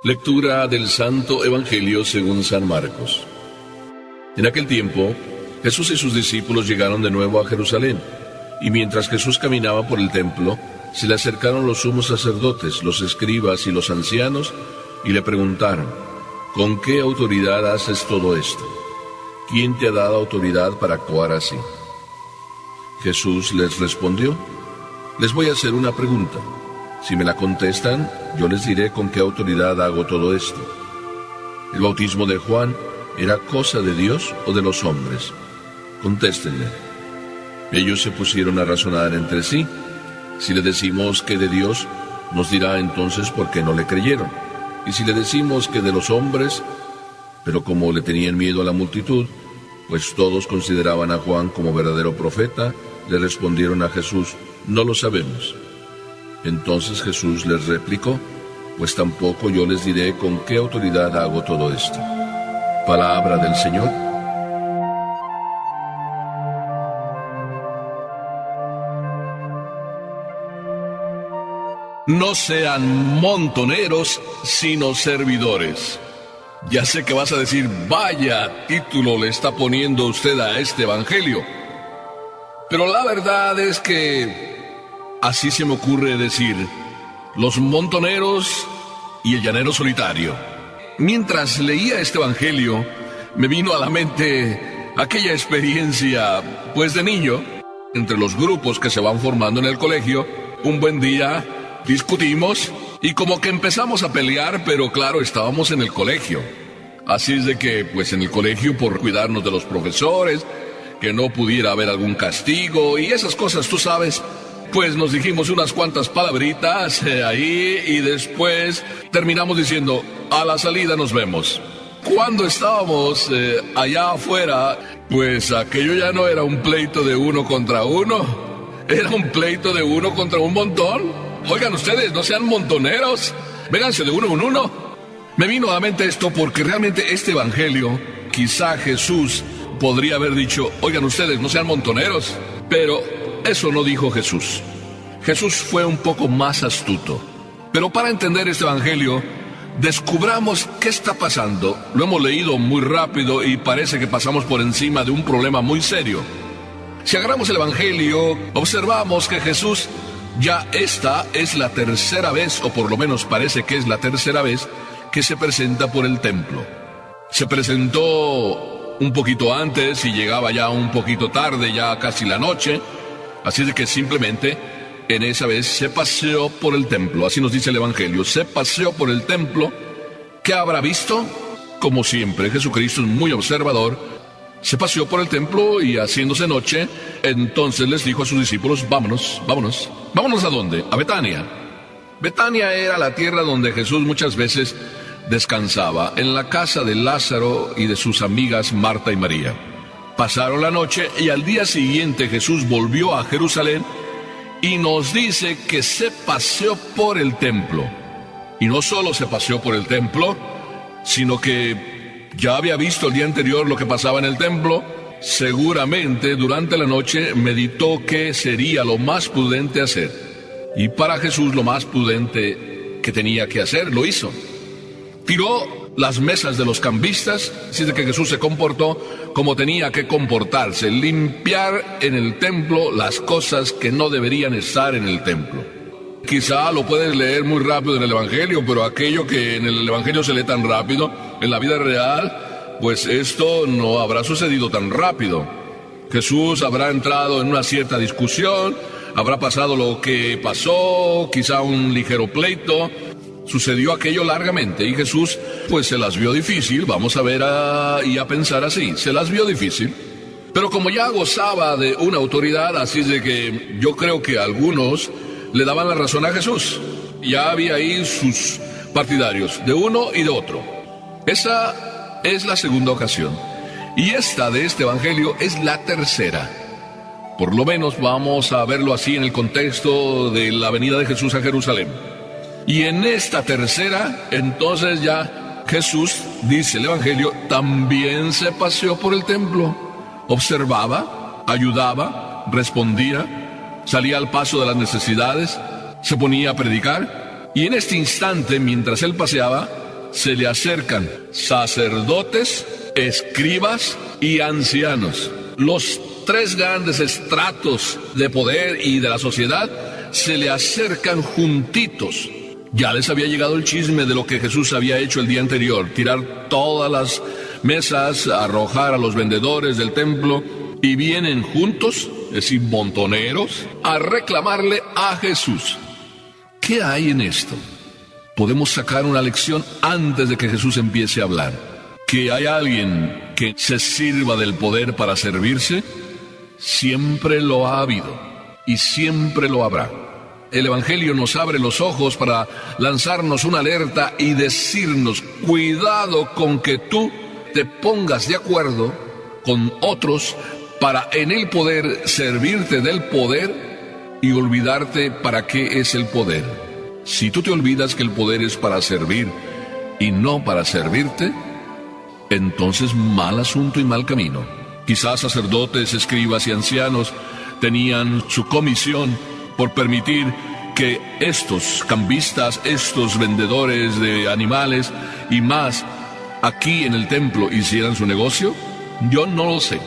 Lectura del Santo Evangelio según San Marcos. En aquel tiempo, Jesús y sus discípulos llegaron de nuevo a Jerusalén, y mientras Jesús caminaba por el templo, se le acercaron los sumos sacerdotes, los escribas y los ancianos, y le preguntaron: ¿con qué autoridad haces todo esto? ¿Quién te ha dado autoridad para actuar así? Jesús les respondió: les voy a hacer una pregunta. Si me la contestan, yo les diré con qué autoridad hago todo esto. ¿El bautismo de Juan era cosa de Dios o de los hombres? Contéstenle. Ellos se pusieron a razonar entre sí. Si le decimos que de Dios, nos dirá entonces por qué no le creyeron. Y si le decimos que de los hombres, pero como le tenían miedo a la multitud, pues todos consideraban a Juan como verdadero profeta, le respondieron a Jesús: no lo sabemos. Entonces Jesús les replicó: pues tampoco yo les diré con qué autoridad hago todo esto. Palabra del Señor. No sean montoneros, sino servidores. Ya sé que vas a decir: vaya título le está poniendo usted a este evangelio. Pero la verdad es que así se me ocurre decir: los montoneros y el llanero solitario. Mientras leía este evangelio, me vino a la mente aquella experiencia, pues de niño, entre los grupos que se van formando en el colegio. Un buen día discutimos y como que empezamos a pelear, pero claro, estábamos en el colegio. Así es de que, pues en el colegio, por cuidarnos de los profesores, que no pudiera haber algún castigo y esas cosas, tú sabes, pues nos dijimos unas cuantas palabritas ahí y después terminamos diciendo: a la salida nos vemos. Cuando estábamos allá afuera, pues aquello ya no era un pleito de uno contra uno, era un pleito de uno contra un montón. Oigan ustedes, no sean montoneros, vénganse de uno en uno. Me vino a la mente esto porque realmente este evangelio, quizá Jesús podría haber dicho: oigan ustedes, no sean montoneros, pero eso no dijo Jesús. Jesús fue un poco más astuto. Pero para entender este evangelio, descubramos qué está pasando. Lo hemos leído muy rápido y parece que pasamos por encima de un problema muy serio. Si agarramos el evangelio, observamos que Jesús, ya esta es la tercera vez, o por lo menos parece que es la tercera vez, que se presenta por el templo. Se presentó un poquito antes y llegaba ya un poquito tarde, ya casi la noche. Así de que simplemente en esa vez se paseó por el templo. Así nos dice el evangelio: se paseó por el templo. ¿Qué habrá visto? Como siempre, Jesucristo es muy observador. Se paseó por el templo y haciéndose noche, entonces les dijo a sus discípulos: vámonos. ¿Vámonos a dónde? A Betania. Betania era la tierra donde Jesús muchas veces descansaba, en la casa de Lázaro y de sus amigas Marta y María. Pasaron la noche y al día siguiente Jesús volvió a Jerusalén y nos dice que se paseó por el templo. Y no solo se paseó por el templo, sino que ya había visto el día anterior lo que pasaba en el templo. Seguramente durante la noche meditó qué sería lo más prudente hacer. Y para Jesús lo más prudente que tenía que hacer, lo hizo. Tiró las mesas de los cambistas, así de que Jesús se comportó como tenía que comportarse: limpiar en el templo las cosas que no deberían estar en el templo. Quizá lo puedes leer muy rápido en el evangelio, pero aquello que en el evangelio se lee tan rápido, en la vida real, pues esto no habrá sucedido tan rápido. Jesús habrá entrado en una cierta discusión, habrá pasado lo que pasó, quizá un ligero pleito. Sucedió aquello largamente y Jesús pues se las vio difícil, vamos a ver y a pensar así, se las vio difícil. Pero como ya gozaba de una autoridad, así es de que yo creo que algunos le daban la razón a Jesús. Ya había ahí sus partidarios, de uno y de otro. Esa es la segunda ocasión. Y esta de este evangelio es la tercera. Por lo menos vamos a verlo así en el contexto de la venida de Jesús a Jerusalén. Y en esta tercera, entonces ya Jesús, dice el evangelio, también se paseó por el templo. Observaba, ayudaba, respondía, salía al paso de las necesidades, se ponía a predicar. Y en este instante, mientras él paseaba, se le acercan sacerdotes, escribas y ancianos. Los tres grandes estratos de poder y de la sociedad se le acercan juntitos. Ya les había llegado el chisme de lo que Jesús había hecho el día anterior: tirar todas las mesas, arrojar a los vendedores del templo, y vienen juntos, es decir, montoneros, a reclamarle a Jesús. ¿Qué hay en esto? Podemos sacar una lección antes de que Jesús empiece a hablar. Que hay alguien que se sirva del poder para servirse, siempre lo ha habido y siempre lo habrá. El Evangelio nos abre los ojos para lanzarnos una alerta y decirnos: cuidado con que tú te pongas de acuerdo con otros para en el poder servirte del poder y olvidarte para qué es el poder. Si tú te olvidas que el poder es para servir y no para servirte, entonces mal asunto y mal camino. Quizás sacerdotes, escribas y ancianos tenían su comisión por permitir que estos cambistas, estos vendedores de animales y más aquí en el templo hicieran su negocio. Yo no lo sé.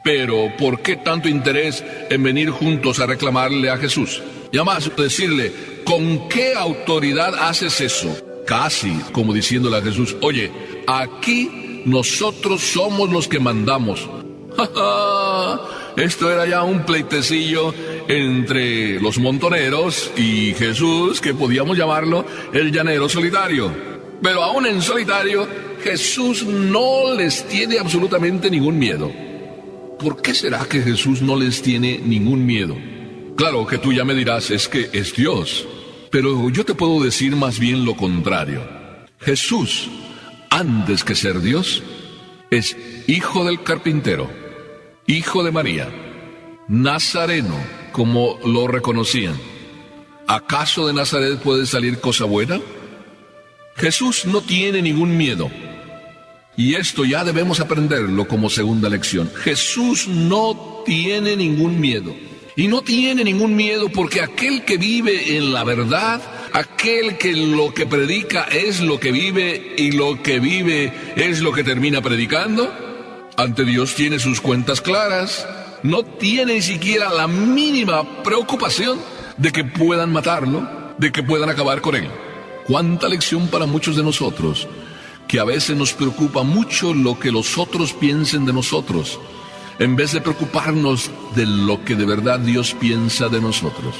Pero ¿por qué tanto interés en venir juntos a reclamarle a Jesús? Y además decirle: ¿con qué autoridad haces eso? Casi como diciéndole a Jesús: oye, aquí nosotros somos los que mandamos. Esto era ya un pleitecillo entre los montoneros y Jesús, que podíamos llamarlo el llanero solitario. Pero aún en solitario, Jesús no les tiene absolutamente ningún miedo. ¿Por qué será que Jesús no les tiene ningún miedo? Claro que tú ya me dirás: es que es Dios. Pero yo te puedo decir más bien lo contrario. Jesús, antes que ser Dios, es hijo del carpintero, hijo de María, nazareno, como lo reconocían. ¿Acaso de Nazaret puede salir cosa buena? Jesús no tiene ningún miedo. Y esto ya debemos aprenderlo como segunda lección. Jesús no tiene ningún miedo. Y no tiene ningún miedo porque aquel que vive en la verdad, aquel que lo que predica es lo que vive y lo que vive es lo que termina predicando, ante Dios tiene sus cuentas claras. No tiene ni siquiera la mínima preocupación de que puedan matarlo, de que puedan acabar con él. Cuánta lección para muchos de nosotros, que a veces nos preocupa mucho lo que los otros piensen de nosotros, en vez de preocuparnos de lo que de verdad Dios piensa de nosotros.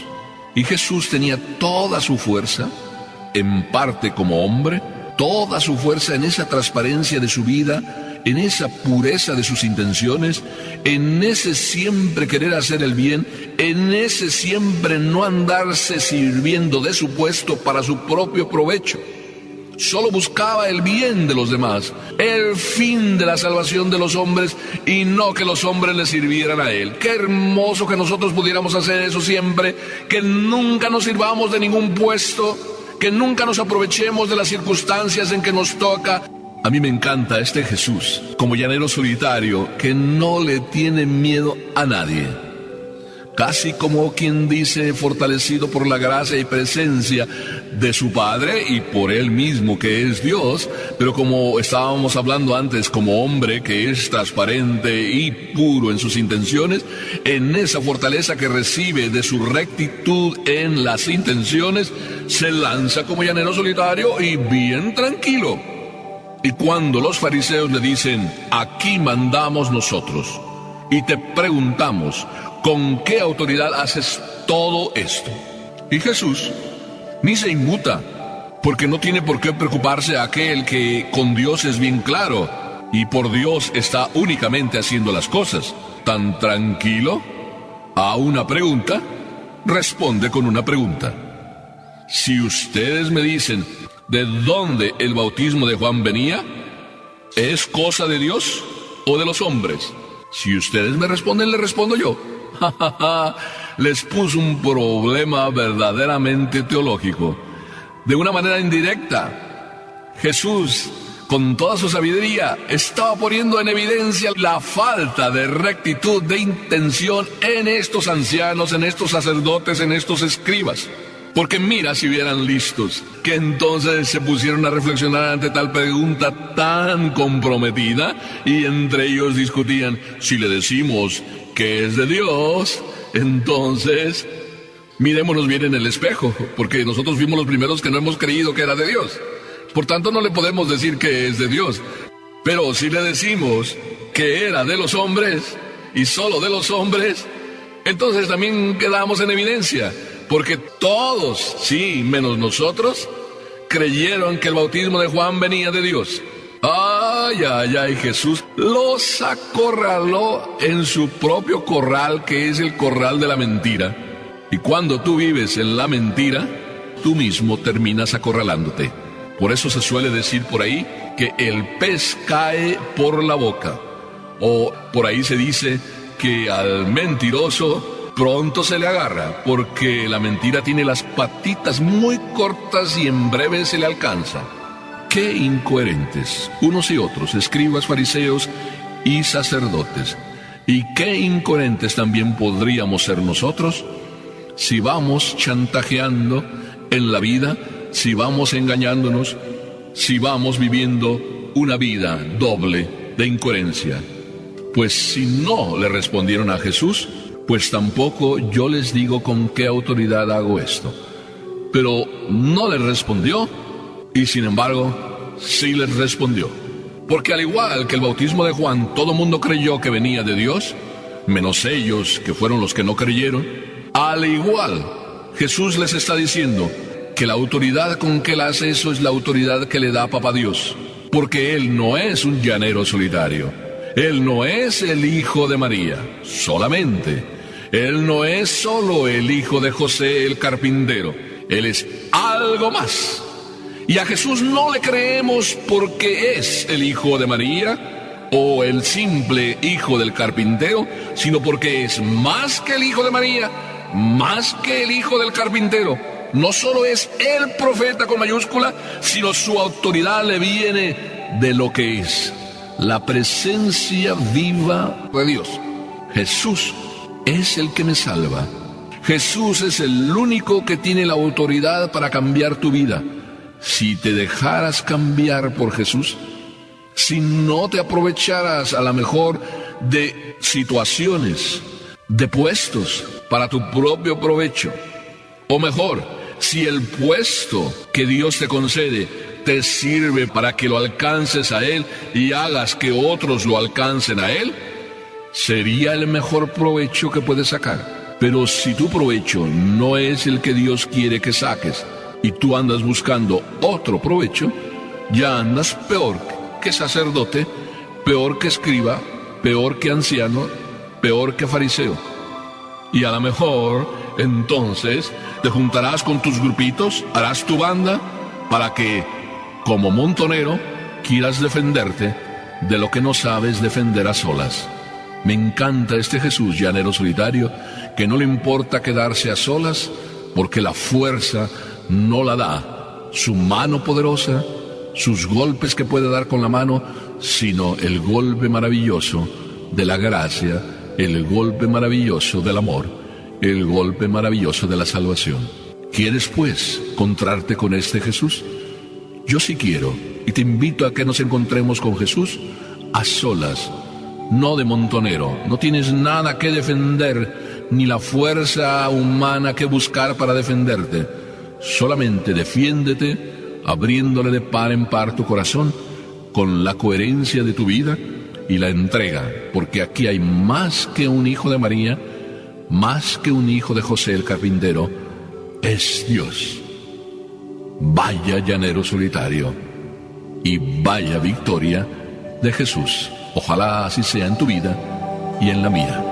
Y Jesús tenía toda su fuerza, en parte como hombre, toda su fuerza en esa transparencia de su vida, en esa pureza de sus intenciones, en ese siempre querer hacer el bien, en ese siempre no andarse sirviendo de su puesto para su propio provecho. Solo buscaba el bien de los demás, el fin de la salvación de los hombres, y no que los hombres le sirvieran a él. Qué hermoso que nosotros pudiéramos hacer eso siempre, que nunca nos sirvamos de ningún puesto, que nunca nos aprovechemos de las circunstancias en que nos toca. A mí me encanta este Jesús, como llanero solitario, que no le tiene miedo a nadie. Casi como quien dice, fortalecido por la gracia y presencia de su Padre y por Él mismo que es Dios, pero como estábamos hablando antes, como hombre que es transparente y puro en sus intenciones, en esa fortaleza que recibe de su rectitud en las intenciones, se lanza como llanero solitario y bien tranquilo. Y cuando los fariseos le dicen: aquí mandamos nosotros, y te preguntamos: ¿con qué autoridad haces todo esto? Y Jesús ni se inmuta, porque no tiene por qué preocuparse aquel que con Dios es bien claro, y por Dios está únicamente haciendo las cosas. Tan tranquilo, a una pregunta, responde con una pregunta. Si ustedes me dicen de dónde el bautismo de Juan venía, ¿es cosa de Dios o de los hombres? Si ustedes me responden, le respondo yo. Les puso un problema verdaderamente teológico. De una manera indirecta, Jesús, con toda su sabiduría, estaba poniendo en evidencia la falta de rectitud de intención en estos ancianos, en estos sacerdotes, en estos escribas. Porque mira si vieran listos, que entonces se pusieron a reflexionar ante tal pregunta tan comprometida, y entre ellos discutían: si le decimos que es de Dios, entonces mirémonos bien en el espejo, porque nosotros fuimos los primeros que no hemos creído que era de Dios. Por tanto, no le podemos decir que es de Dios. Pero si le decimos que era de los hombres, y solo de los hombres, entonces también quedamos en evidencia, porque todos, sí, menos nosotros, creyeron que el bautismo de Juan venía de Dios. Ay, ay, ay, Jesús los acorraló en su propio corral, que es el corral de la mentira. Y cuando tú vives en la mentira, tú mismo terminas acorralándote. Por eso se suele decir por ahí que el pez cae por la boca. O por ahí se dice que al mentiroso pronto se le agarra, porque la mentira tiene las patitas muy cortas y en breve se le alcanza. ¡Qué incoherentes! Unos y otros, escribas, fariseos y sacerdotes. Y qué incoherentes también podríamos ser nosotros si vamos chantajeando en la vida, si vamos engañándonos, si vamos viviendo una vida doble de incoherencia. Pues si no le respondieron a Jesús, pues tampoco yo les digo con qué autoridad hago esto. Pero no les respondió, y sin embargo, sí les respondió. Porque al igual que el bautismo de Juan, todo mundo creyó que venía de Dios, menos ellos, que fueron los que no creyeron. Al igual, Jesús les está diciendo que la autoridad con que él hace eso es la autoridad que le da Papá Dios. Porque él no es un llanero solitario. Él no es el hijo de María, solamente. Él no es solo el hijo de José el carpintero. Él es algo más. Y a Jesús no le creemos porque es el hijo de María o el simple hijo del carpintero, sino porque es más que el hijo de María, más que el hijo del carpintero. No solo es el profeta con mayúscula, sino su autoridad le viene de lo que es la presencia viva de Dios. Jesús es el que me salva. Jesús es el único que tiene la autoridad para cambiar tu vida. Si te dejaras cambiar por Jesús, si no te aprovecharas a lo mejor de situaciones, de puestos para tu propio provecho, o mejor, si el puesto que Dios te concede te sirve para que lo alcances a Él y hagas que otros lo alcancen a Él, sería el mejor provecho que puedes sacar. Pero si tu provecho no es el que Dios quiere que saques, y tú andas buscando otro provecho, ya andas peor que sacerdote, peor que escriba, peor que anciano, peor que fariseo. Y a lo mejor, entonces, te juntarás con tus grupitos, harás tu banda, para que, como montonero, quieras defenderte de lo que no sabes defender a solas. Me encanta este Jesús llanero solitario, que no le importa quedarse a solas, porque la fuerza no la da su mano poderosa, sus golpes que puede dar con la mano, sino el golpe maravilloso de la gracia, el golpe maravilloso del amor, el golpe maravilloso de la salvación. ¿Quieres, pues, encontrarte con este Jesús? Yo sí quiero, y te invito a que nos encontremos con Jesús a solas, no de montonero. No tienes nada que defender, ni la fuerza humana que buscar para defenderte. Solamente defiéndete abriéndole de par en par tu corazón con la coherencia de tu vida y la entrega, porque aquí hay más que un hijo de María, más que un hijo de José el carpintero, es Dios. Vaya llanero solitario y vaya victoria de Jesús. Ojalá así sea en tu vida y en la mía.